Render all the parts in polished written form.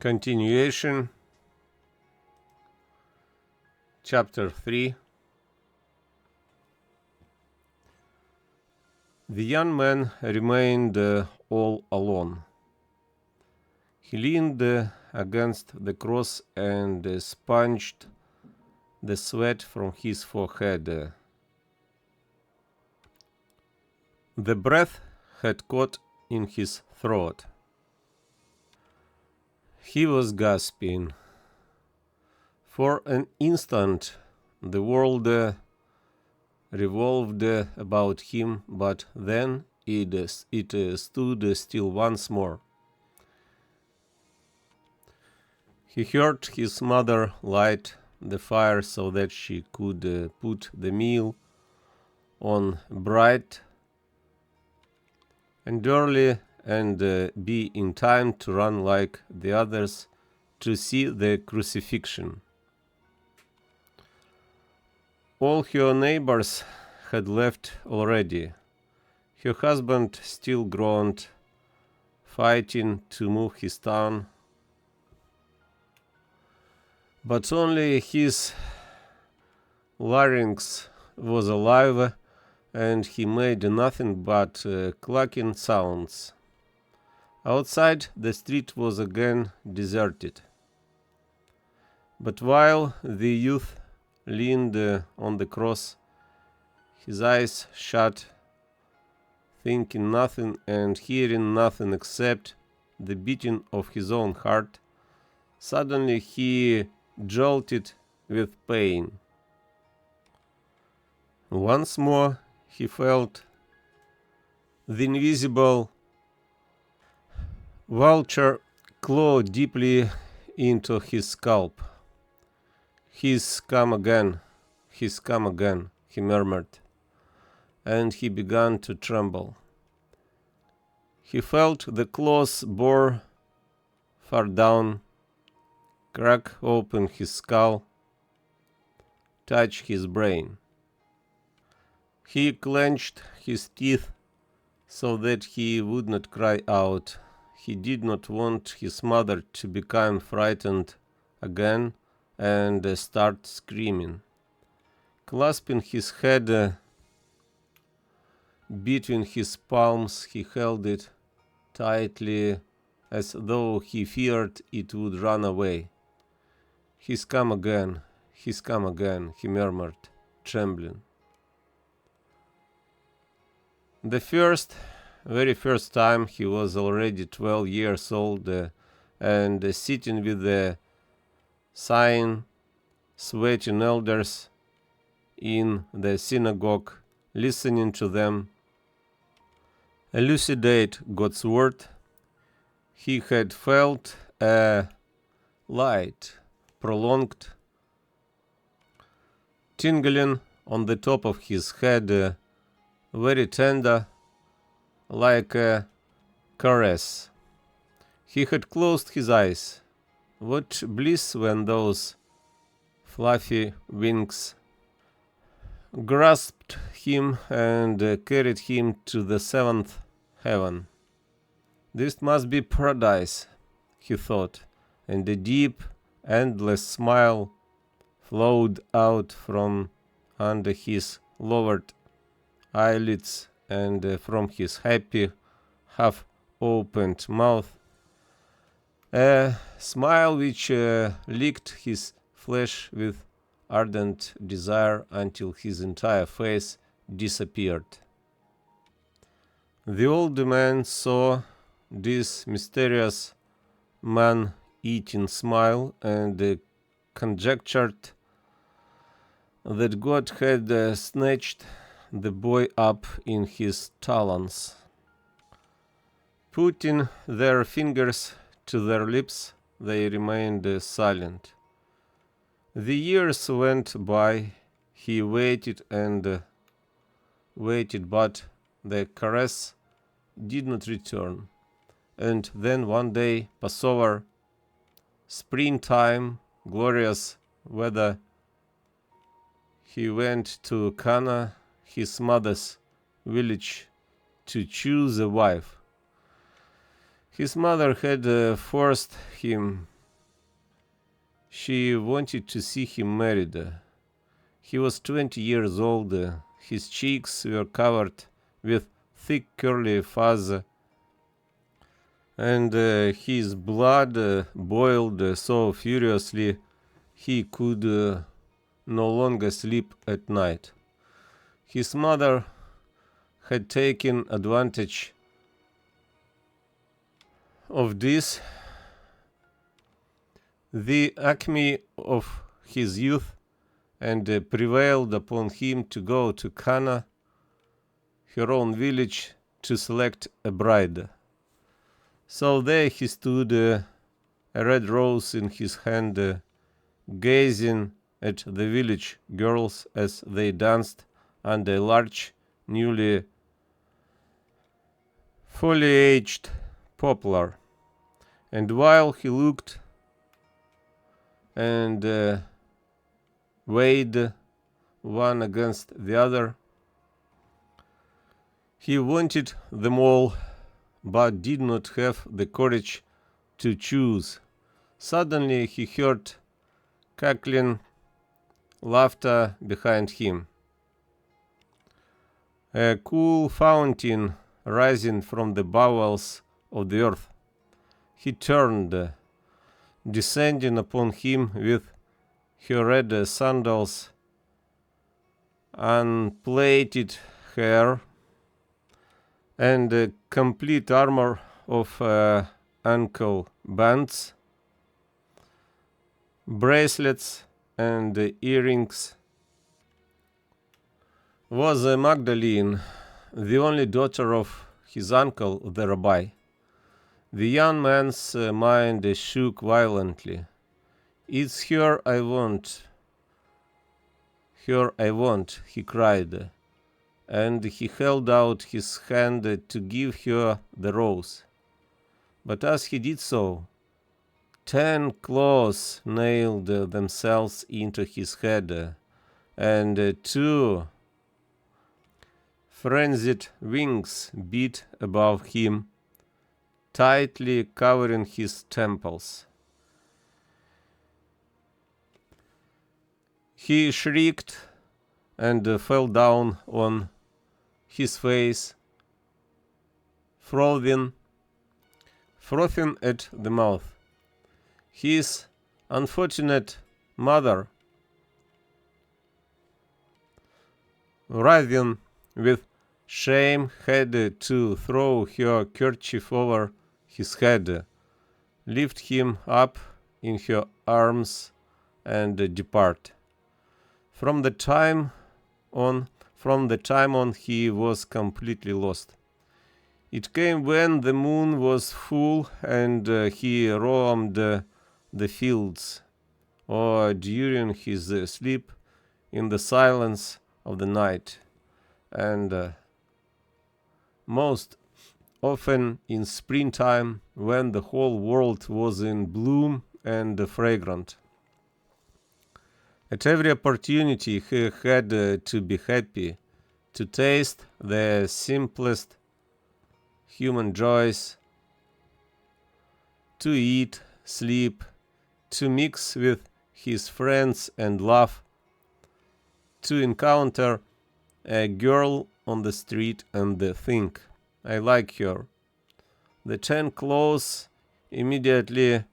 Continuation, Chapter 3. The young man remained all alone. He leaned against the cross and sponged the sweat from his forehead. The breath had caught in his throat. He was gasping. For an instant the world revolved about him, but then it stood still once more. He heard his mother light the fire so that she could put the meal on bright and early and be in time to run like the others to see the crucifixion. All her neighbors had left already. Her husband still groaned, fighting to move his town, but only his larynx was alive, and he made nothing but clucking sounds. Outside, the street was again deserted. But while the youth leaned on the cross, his eyes shut, thinking nothing and hearing nothing except the beating of his own heart, suddenly he jolted with pain. Once more he felt the invisible vulture claw deeply into his scalp. "He's come again, he's come again," he murmured, and he began to tremble. He felt the claws bore far down, crack open his skull, touch his brain. He clenched his teeth so that he would not cry out. He did not want his mother to become frightened again and start screaming. Clasping his head between his palms, he held it tightly as though he feared it would run away. "He's come again, he's come again," he murmured, trembling. The very first time he was already 12 years old and sitting with the sighing, sweating elders in the synagogue, listening to them elucidate God's word, he had felt a light, prolonged, tingling on the top of his head, very tender, like a caress. He had closed his eyes. What bliss when those fluffy wings grasped him and carried him to the seventh heaven. This must be paradise, he thought, and a deep, endless smile flowed out from under his lowered eyelids and from his happy, half-opened mouth, a smile which licked his flesh with ardent desire until his entire face disappeared. The old man saw this mysterious man-eating smile and conjectured that God had snatched the boy up in his talons. Putting their fingers to their lips, they remained silent. The years went by. He waited and waited, but the caress did not return. And then one day, Passover, springtime, glorious weather, he went to Cana, his mother's village, to choose a wife. His mother had forced him. She wanted to see him married. He was 20 years old. His cheeks were covered with thick curly fuzz, and his blood boiled so furiously he could no longer sleep at night. His mother had taken advantage of this, the acme of his youth, and prevailed upon him to go to Cana, her own village, to select a bride. So there he stood, a red rose in his hand, gazing at the village girls as they danced under a large, newly foliaged poplar. And while he looked and weighed one against the other, he wanted them all, but did not have the courage to choose. Suddenly he heard cackling laughter behind him. A cool fountain rising from the bowels of the earth. He turned, descending upon him with her red sandals, unplaited hair, and a complete armor of ankle bands, bracelets, and earrings, was Magdalene, the only daughter of his uncle, the rabbi. The young man's mind shook violently. "It's her I want, he cried, and he held out his hand to give her the rose. But as he did so, 10 claws nailed themselves into his head, and 2 frenzied wings beat above him, tightly covering his temples. He shrieked and fell down on his face, frothing at the mouth. His unfortunate mother, writhing with shame, had to throw her kerchief over his head, lift him up in her arms, and depart. From the time on, he was completely lost. It came when the moon was full, and he roamed the fields, or during his sleep in the silence of the night, and most often in springtime, when the whole world was in bloom and fragrant. At every opportunity he had to be happy, to taste the simplest human joys, to eat, sleep, to mix with his friends and laugh, to encounter a girl on the street and think, "I like her." The 10 claws immediately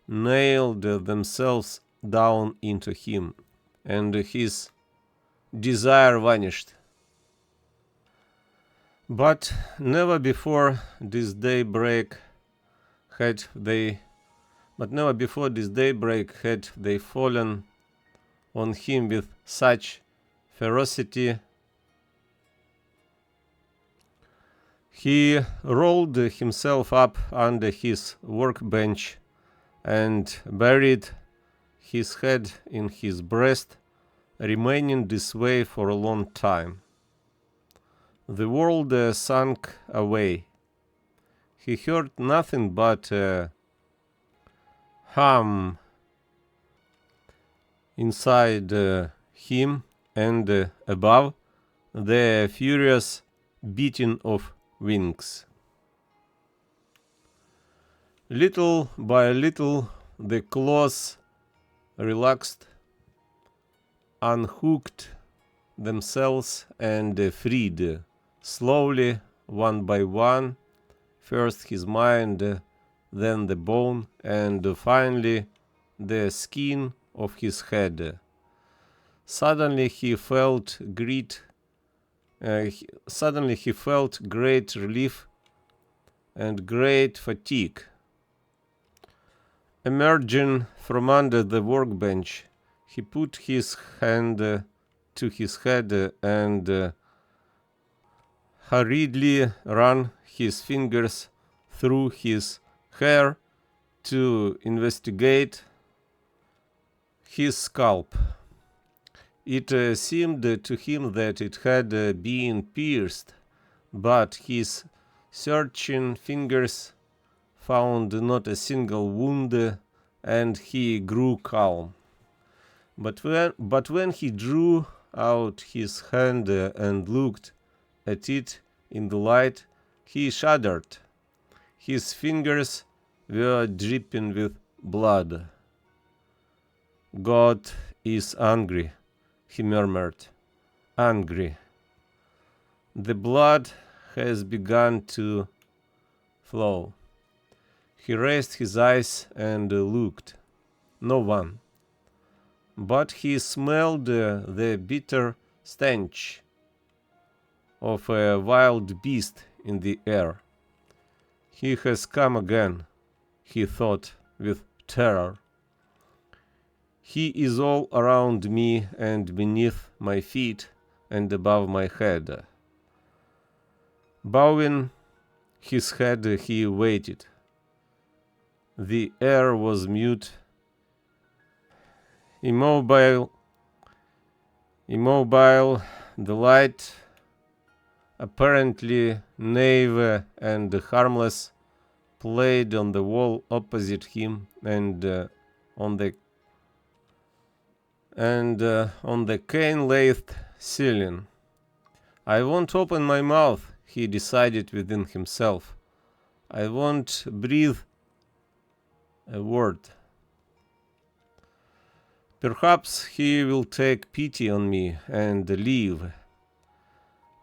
nailed themselves down into him, and his desire vanished. But never before this daybreak had they fallen on him with such ferocity. He rolled himself up under his workbench and buried his head in his breast, remaining this way for a long time. The world sank away. He heard nothing but hum inside him, and above, the furious beating of wings. Little by little, the claws relaxed, unhooked themselves, and freed. Slowly, one by one, first his mind, then the bone, and finally the skin of his head. Suddenly he felt great relief and great fatigue. Emerging from under the workbench, he put his hand to his head and hurriedly ran his fingers through his hair to investigate his scalp. It seemed to him that it had been pierced, but his searching fingers found not a single wound, and he grew calm. But when he drew out his hand and looked at it in the light, he shuddered. His fingers were dripping with blood. "God is angry," he murmured. "Angry. The blood has begun to flow." He raised his eyes and looked. No one. But he smelled the bitter stench of a wild beast in the air. "He has come again," he thought with terror. "He is all around me and beneath my feet and above my head." Bowing his head, he waited. The air was mute, immobile, the light, apparently naive and harmless, played on the wall opposite him and on the cane-lathed ceiling. "I won't open my mouth," he decided within himself. "I won't breathe a word. Perhaps he will take pity on me and leave."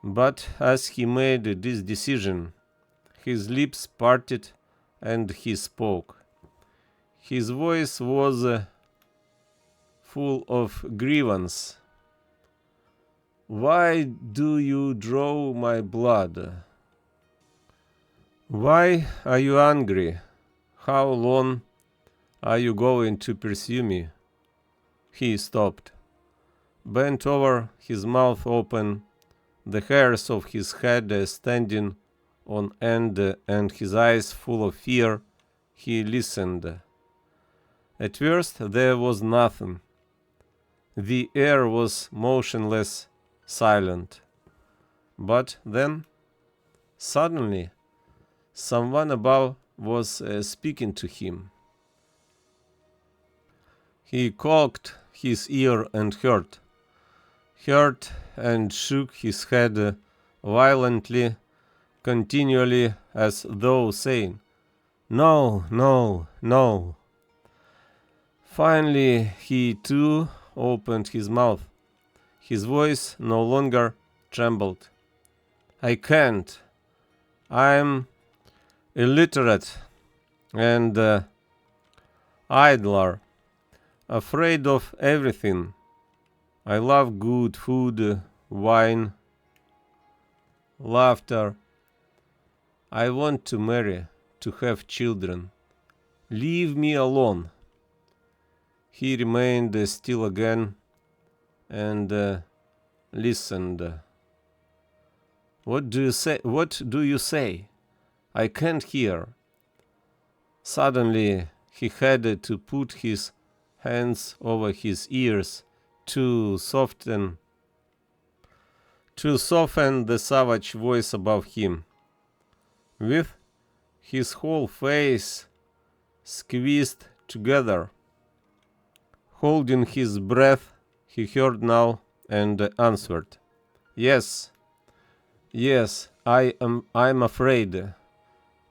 But as he made this decision, his lips parted and he spoke. His voice was full of grievance. "Why do you draw my blood? Why are you angry? How long are you going to pursue me?" He stopped, bent over, his mouth open, the hairs of his head standing on end, and his eyes full of fear. He listened. At first there was nothing. The air was motionless, silent. But then, suddenly, someone above was speaking to him. He cocked his ear and heard and shook his head violently, continually, as though saying, "No, no, no." Finally, he too opened his mouth. His voice no longer trembled. "I can't. I'm illiterate and idler, afraid of everything. I love good food, wine, laughter. I want to marry, to have children. Leave me alone." He remained still again and listened. What do you say? What do you say? I can't hear." Suddenly he had to put his hands over his ears to soften the savage voice above him. With his whole face squeezed together, holding his breath, he heard now and answered, "Yes, I'm afraid.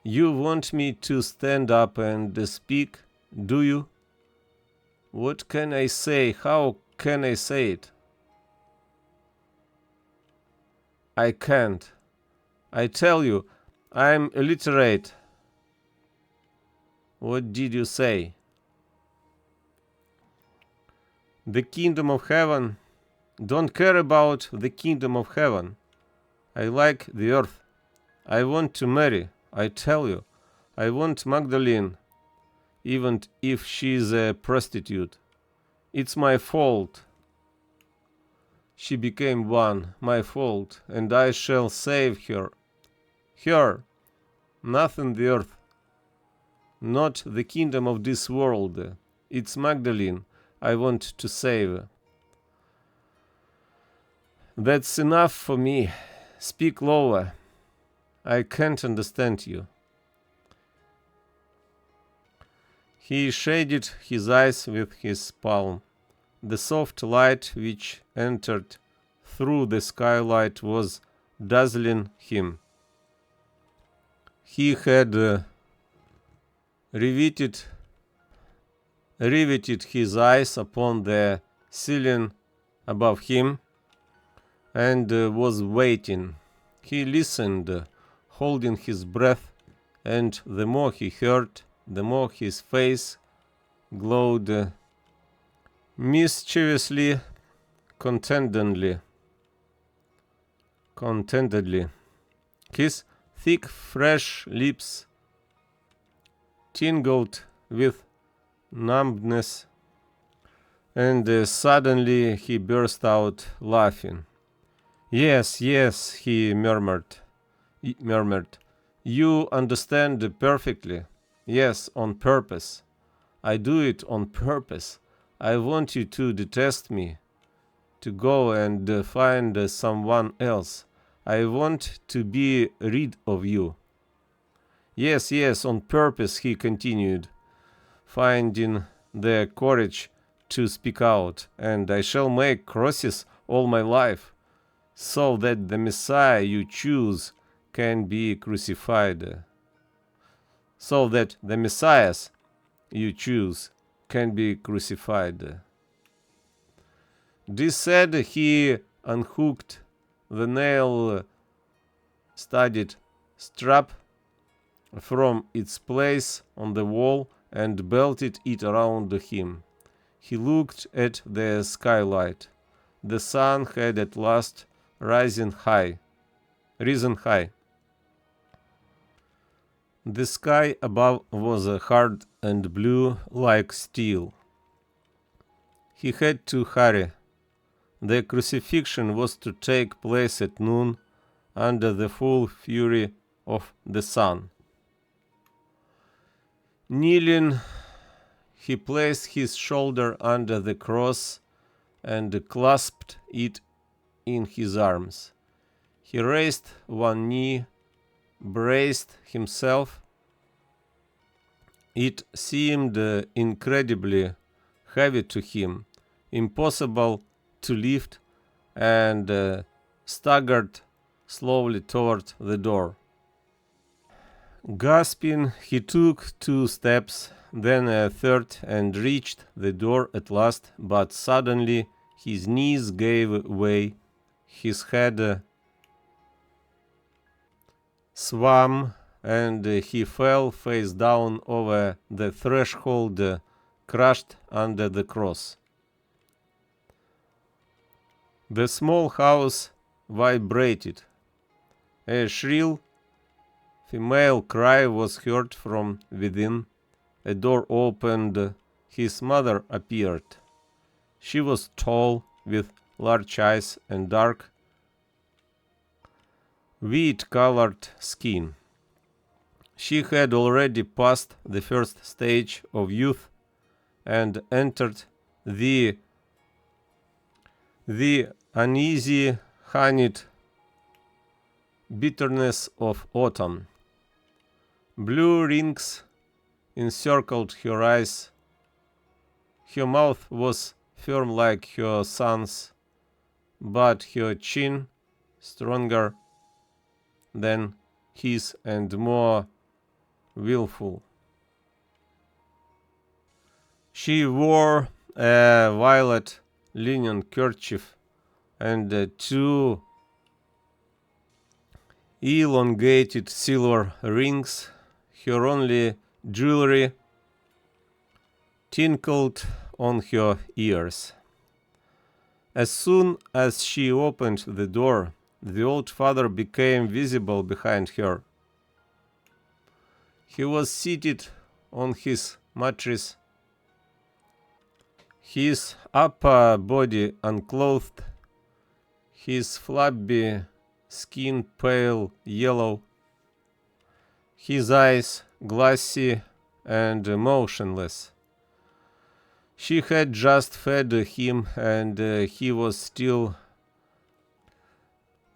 You want me to stand up and speak, do you? What can I say? How can I say it? I can't. I tell you, I'm illiterate. What did you say? The kingdom of heaven. Don't care about the kingdom of heaven. I like the earth. I want to marry. I tell you, I want Magdalene, even if she's a prostitute. It's my fault. She became one, my fault, and I shall save her. Her, nothing the earth, not the kingdom of this world. It's Magdalene I want to save. That's enough for me. Speak lower. I can't understand you. He shaded his eyes with his palm. The soft light which entered through the skylight was dazzling him. He had riveted his eyes upon the ceiling above him and was waiting. He listened, holding his breath, and the more he heard, the more his face glowed mischievously, contentedly. His thick, fresh lips tingled with numbness, and suddenly he burst out laughing. Yes, yes, he murmured. You understand perfectly. Yes, on purpose. I do it on purpose. I want you to detest me, to go and find someone else. I want to be rid of you. Yes, yes, on purpose, he continued, finding the courage to speak out, and I shall make crosses all my life, so that the Messiah you choose can be crucified. So that the Messiahs you choose can be crucified. This said, he unhooked the nail-studded strap from its place on the wall and belted it around him. He looked at the skylight. The sun had at last risen high. The sky above was hard and blue like steel. He had to hurry. The crucifixion was to take place at noon under the full fury of the sun. Kneeling, he placed his shoulder under the cross and clasped it in his arms. He raised one knee, braced himself. It seemed incredibly heavy to him, impossible to lift, and staggered slowly toward the door. Gasping, he took 2 steps, then a third, and reached the door at last, but suddenly his knees gave way, his head swam, and he fell face down over the threshold, crushed under the cross. The small house vibrated. A shrill female cry was heard from within. A door opened. His mother appeared. She was tall, with large eyes and dark, wheat-colored skin. She had already passed the first stage of youth and entered the uneasy, honeyed bitterness of autumn. Blue rings encircled her eyes. Her mouth was firm like her son's, but her chin stronger than his and more willful. She wore a violet linen kerchief and 2 elongated silver rings. Her only jewelry tinkled on her ears. As soon as she opened the door, the old father became visible behind her. He was seated on his mattress, his upper body unclothed, his flabby skin pale yellow, his eyes glassy and motionless. She had just fed him, and he was still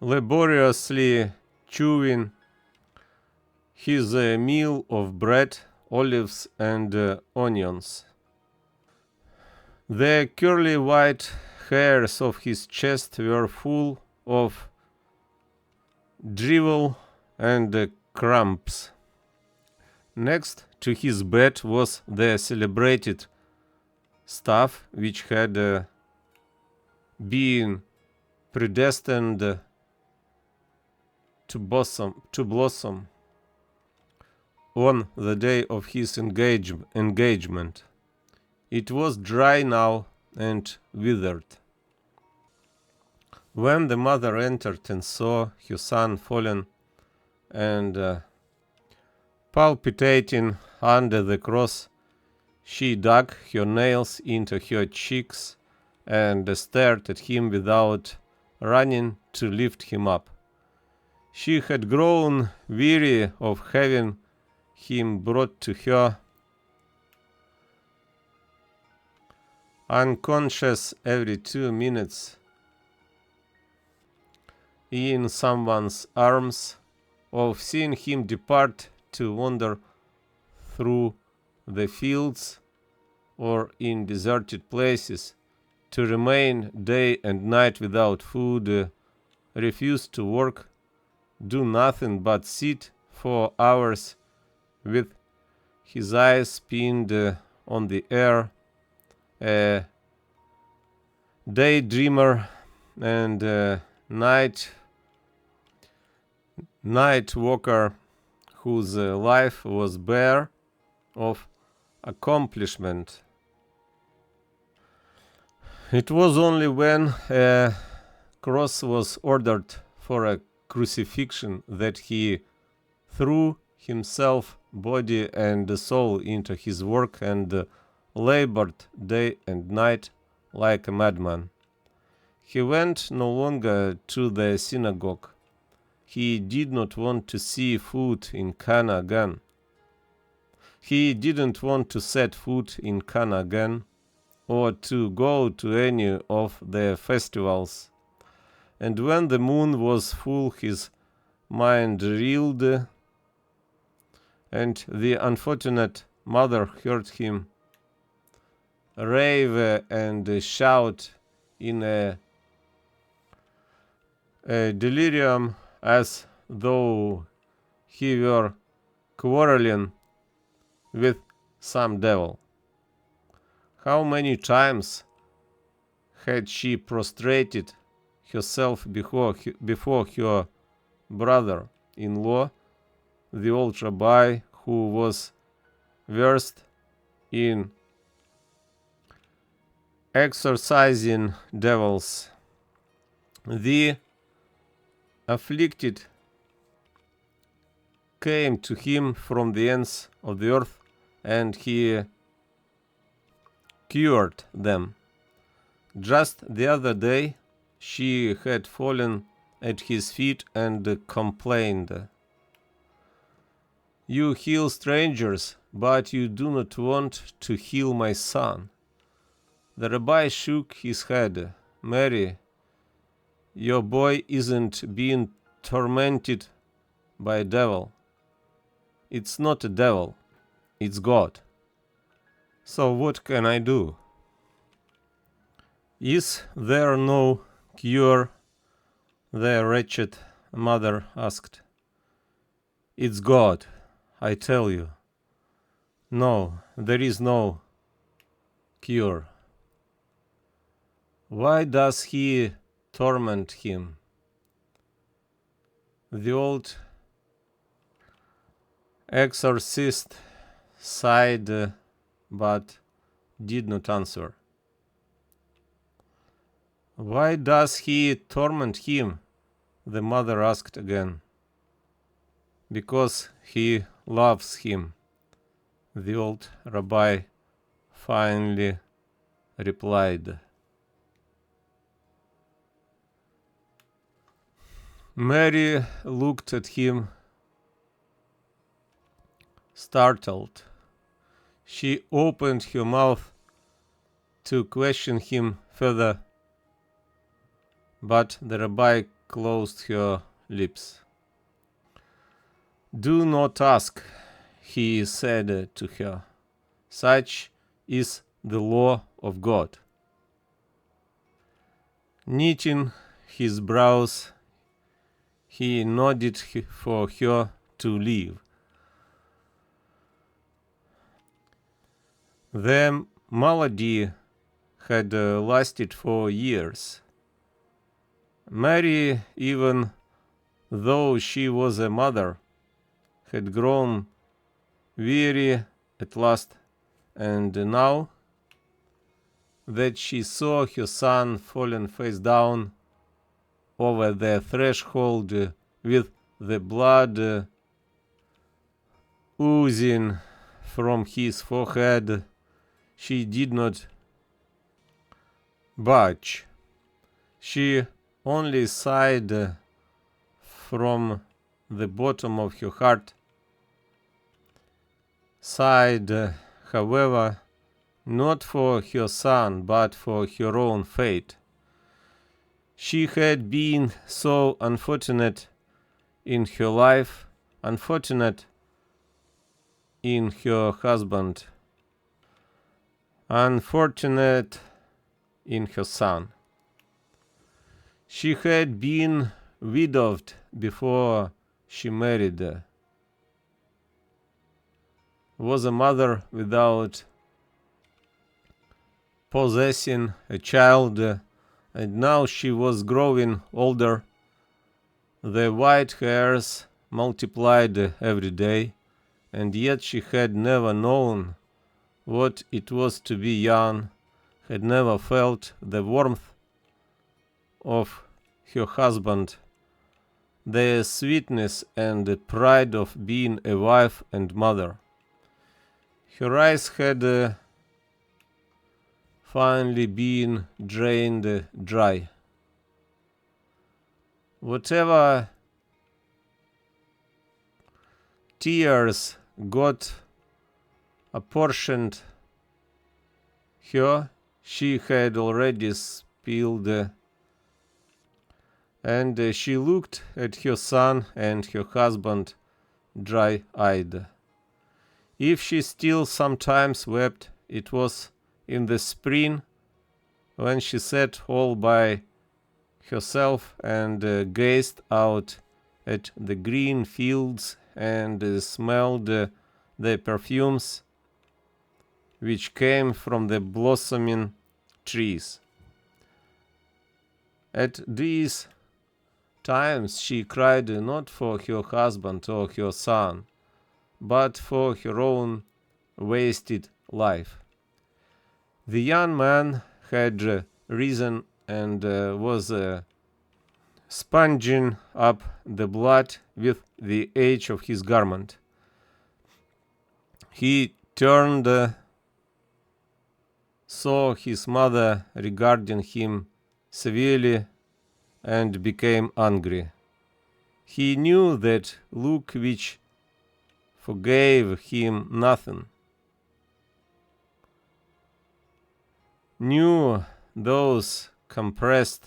laboriously chewing his meal of bread, olives, and onions. The curly white hairs of his chest were full of drivel and cramps. Next to his bed was the celebrated staff which had been predestined to blossom on the day of his engagement. It was dry now and withered. When the mother entered and saw her son fallen and palpitating under the cross, she dug her nails into her cheeks and stared at him without running to lift him up. She had grown weary of having him brought to her unconscious every 2 minutes in someone's arms, of seeing him depart to wander through the fields or in deserted places, to remain day and night without food, refuse to work, do nothing but sit for hours with his eyes pinned on the air, a daydreamer and night walker whose life was bare of accomplishment. It was only when a cross was ordered for a crucifixion that he threw himself body and soul into his work and labored day and night like a madman. He went no longer to the synagogue. He did not want to see food in Cana again. He didn't want to set foot in Cana again, or to go to any of the festivals. And when the moon was full, his mind reeled, and the unfortunate mother heard him rave and shout in a delirium as though he were quarreling with some devil. How many times had she prostrated herself before her brother-in-law, the old rabbi who was versed in exorcising devils. The afflicted came to him from the ends of the earth, and he cured them. Just the other day she had fallen at his feet and complained, "You heal strangers, but you do not want to heal my son." The rabbi shook his head. "Mary, your boy isn't being tormented by a devil. It's not a devil, it's God. So what can I do?" "Is there no cure?" the wretched mother asked. "It's God. I tell you. No, there is no cure. Why does he torment him? The old exorcist sighed, but did not answer. Why does he torment him? The mother asked again. Because he loves him, the old rabbi finally replied. Mary looked at him, startled. She opened her mouth to question him further, but the rabbi closed her lips. Do not ask, he said to her. Such is the law of God. Knitting his brows, he nodded for her to leave. The malady had lasted for years. Mary, even though she was a mother, had grown weary at last, and now that she saw her son fallen face down over the threshold with the blood oozing from his forehead, she did not budge. She only sighed from the bottom of her heart. Sighed, however, not for her son, but for her own fate. She had been so unfortunate in her life, unfortunate in her husband, unfortunate in her son. She had been widowed before she married, was a mother without possessing a child, and now she was growing older. The white hairs multiplied every day, and yet she had never known what it was to be young, had never felt the warmth of her husband, the sweetness and the pride of being a wife and mother. Her eyes had finally been drained dry. Whatever tears God apportioned her, she had already spilled, and she looked at her son and her husband dry-eyed. If she still sometimes wept, it was in the spring, when she sat all by herself and gazed out at the green fields and smelled the perfumes which came from the blossoming trees. At these times she cried not for her husband or her son, but for her own wasted life. The young man had risen and was sponging up the blood with the edge of his garment. He turned, saw his mother regarding him severely, and became angry. He knew that look which forgave him nothing. Knew those compressed,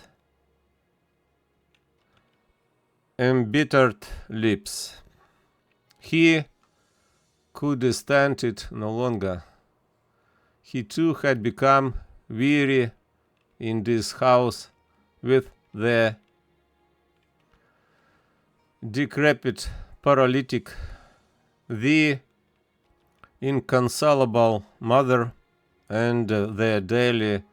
embittered lips. He could stand it no longer. He too had become weary in this house with the decrepit paralytic the inconsolable mother and their daily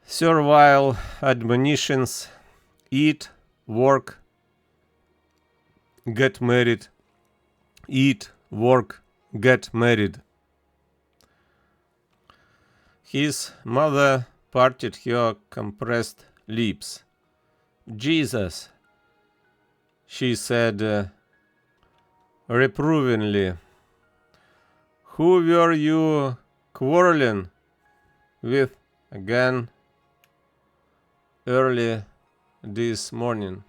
servile admonitions: eat, work, get married, eat, work, get married. His mother parted her compressed lips. Jesus, she said reprovingly, who were you quarreling with again early this morning?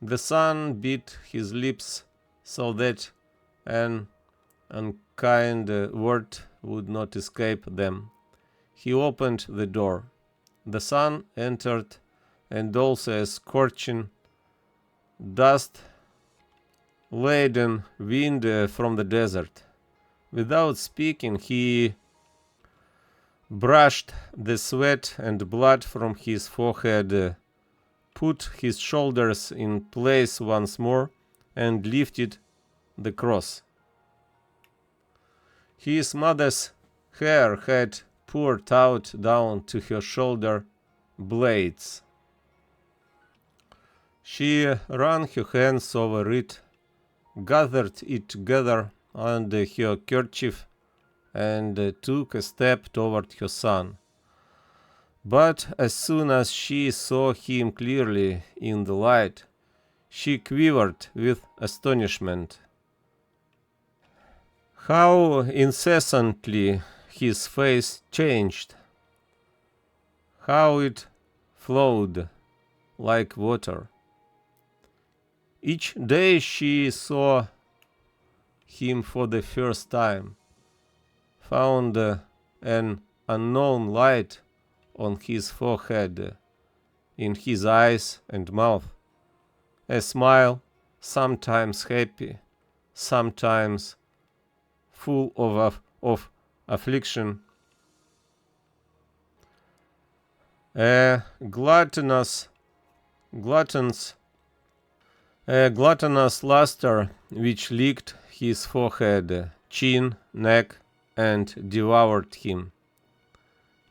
The son bit his lips so that an unkind word would not escape them. He opened the door. The son entered, and also a scorching, dust-laden wind from the desert. Without speaking, he brushed the sweat and blood from his forehead, put his shoulders in place once more, and lifted the cross. His mother's hair had poured out down to her shoulder blades. She ran her hands over it, gathered it together under her kerchief, and took a step toward her son. But as soon as she saw him clearly in the light, she quivered with astonishment. How incessantly his face changed, how it flowed like water. Each day she saw him for the first time, found an unknown light on his forehead, in his eyes and mouth, a smile sometimes happy, sometimes full of affliction, a gluttonous luster which licked his forehead, chin, neck, and devoured him.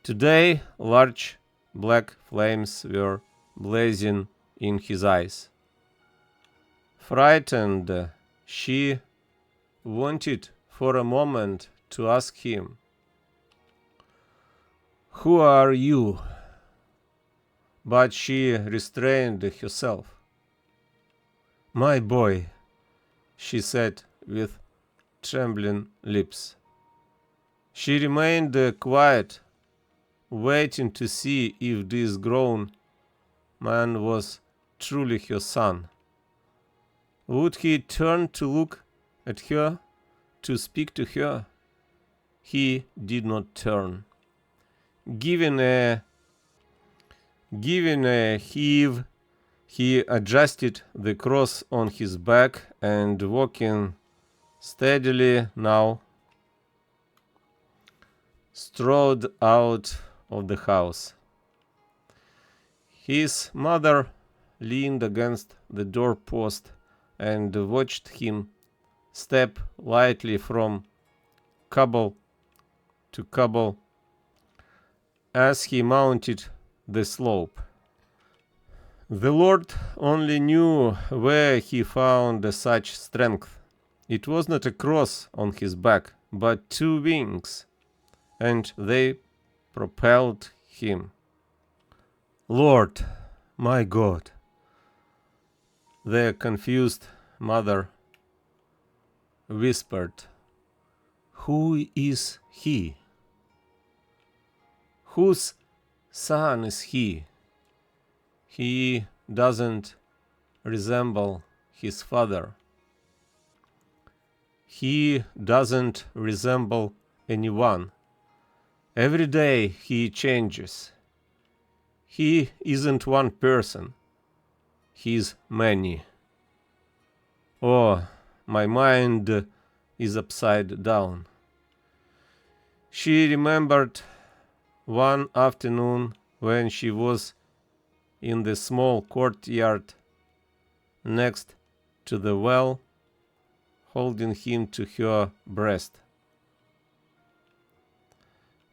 Today, large black flames were blazing in his eyes. Frightened, she wanted for a moment to ask him, "Who are you?" But she restrained herself. "My boy," she said with trembling lips. She remained quiet, waiting to see if this grown man was truly her son. Would he turn to look at her, to speak to her? He did not turn. Giving a heave, he adjusted the cross on his back and, walking steadily now, strode out of the house. His mother leaned against the doorpost and watched him step lightly from cobble to cobble as he mounted the slope. The Lord only knew where he found such strength. It was not a cross on his back, but 2 wings, and they propelled him. "Lord, my God," the confused mother whispered, "who is he? Whose son is he? He doesn't resemble his father. He doesn't resemble anyone. Every day he changes. He isn't one person. He's many. Oh, my mind is upside down." She remembered one afternoon when she was in the small courtyard next to the well, holding him to her breast.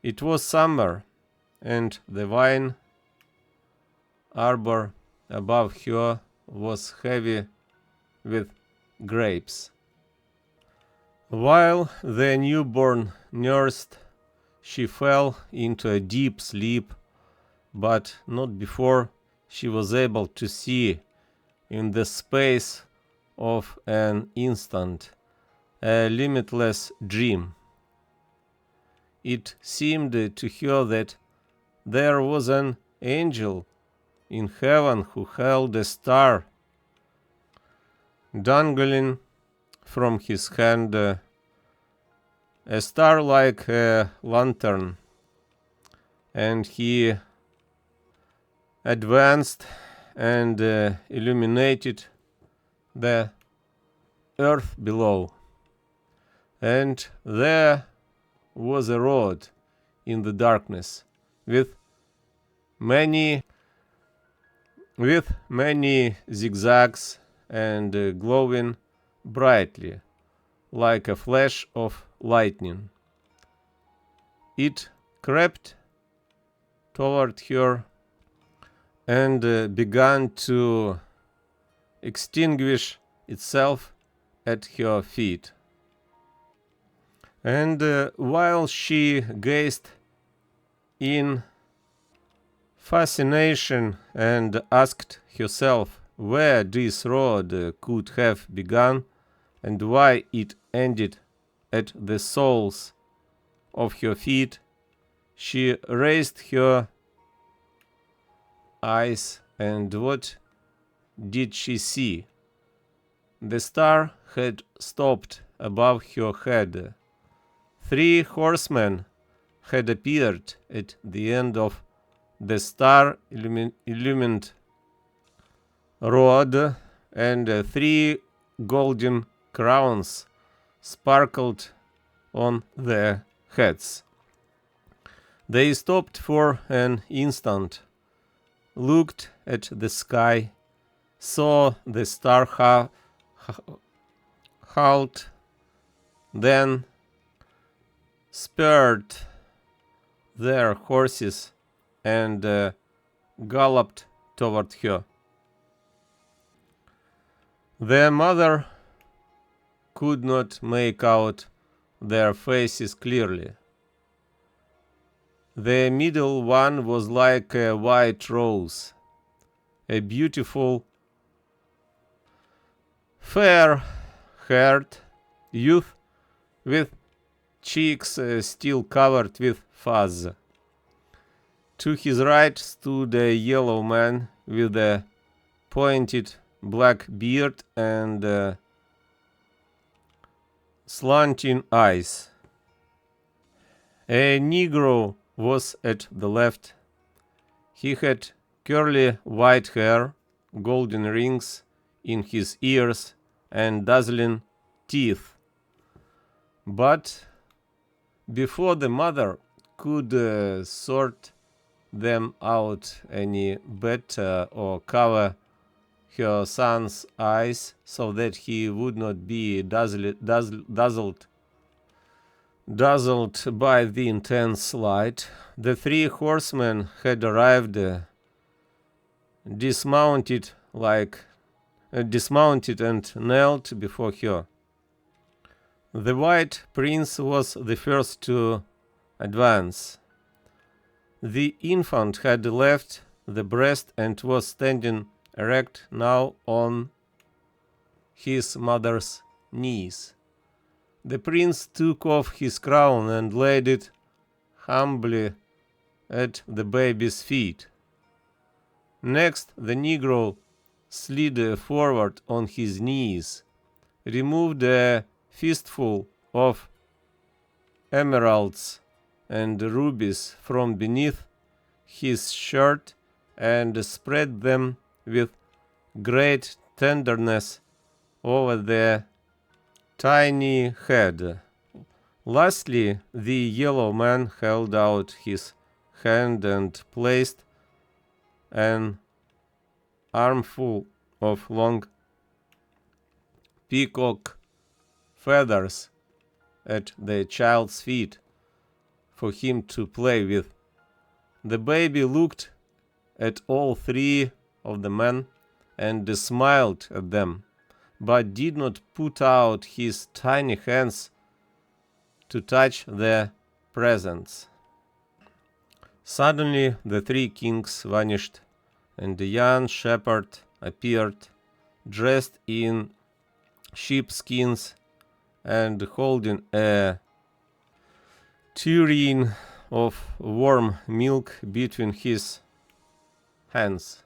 It was summer, and the vine arbor above her was heavy with grapes. While the newborn nursed, she fell into a deep sleep, but not before she was able to see, in the space of an instant, a limitless dream. It seemed to her that there was an angel in heaven who held a star dangling from his hand, a star like a lantern, and he advanced and illuminated the earth below. And there was a road in the darkness with many zigzags and glowing brightly like a flash of lightning. It crept toward her and began to extinguish itself at her feet. And while she gazed in fascination and asked herself where this road could have begun and why it ended at the soles of her feet, she raised her eyes, and what did she see? The star had stopped above her head. 3 horsemen had appeared at the end of the star illumined road, and 3 golden crowns sparkled on their heads. They stopped for an instant, looked at the sky, saw the star halt, then spurred their horses and galloped toward her. The mother could not make out their faces clearly. The middle one was like a white rose, a beautiful, fair-haired youth with cheeks still covered with fuzz. To his right stood a yellow man with a pointed black beard and slanting eyes. A Negro was at the left. He had curly white hair, golden rings in his ears, and dazzling teeth. But before the mother could sort them out any better or cover her son's eyes so that he would not be dazzled by the intense light, the 3 horsemen had arrived, dismounted and knelt before her. The white prince was the first to advance. The infant had left the breast and was standing erect now on his mother's knees. The prince took off his crown and laid it humbly at the baby's feet. Next, the Negro slid forward on his knees, removed a fistful of emeralds and rubies from beneath his shirt and spread them with great tenderness over the tiny head. Lastly, the yellow man held out his hand and placed an armful of long peacock feathers at the child's feet for him to play with. The baby looked at all three of the men and smiled at them, but did not put out his tiny hands to touch their presents. Suddenly the three kings vanished, and a young shepherd appeared, dressed in sheepskins and holding a tureen of warm milk between his hands.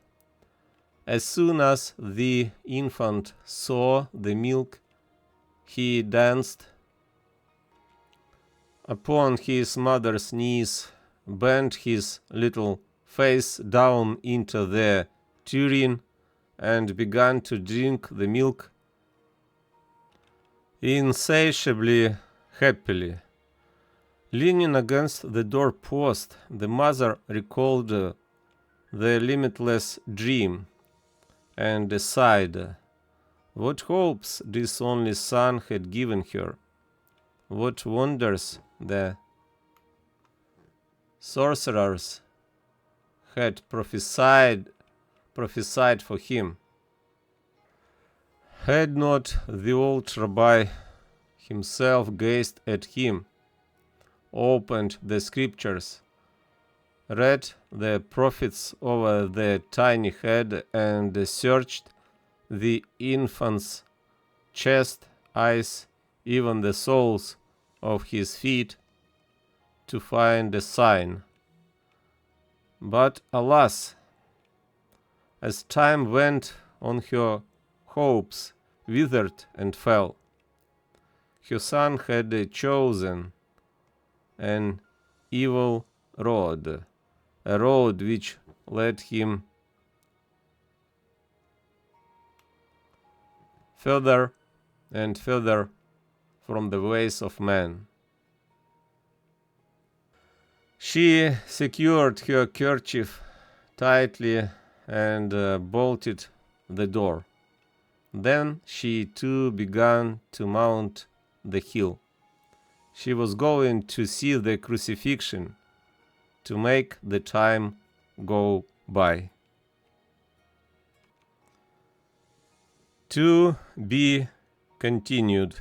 As soon as the infant saw the milk, he danced upon his mother's knees, bent his little face down into the tureen, and began to drink the milk insatiably happily. Leaning against the door-post, the mother recalled the limitless dream and sighed. What hopes this only son had given her! What wonders the sorcerers had prophesied for him! Had not the old rabbi himself gazed at him, opened the scriptures, read the prophets over the tiny head, and searched the infant's chest, eyes, even the soles of his feet, to find a sign? But alas, as time went on, her hopes withered and fell. Her son had chosen an evil road, a road which led him further and further from the ways of man. She secured her kerchief tightly and bolted the door. Then she too began to mount the hill. She was going to see the crucifixion, to make the time go by. To be continued.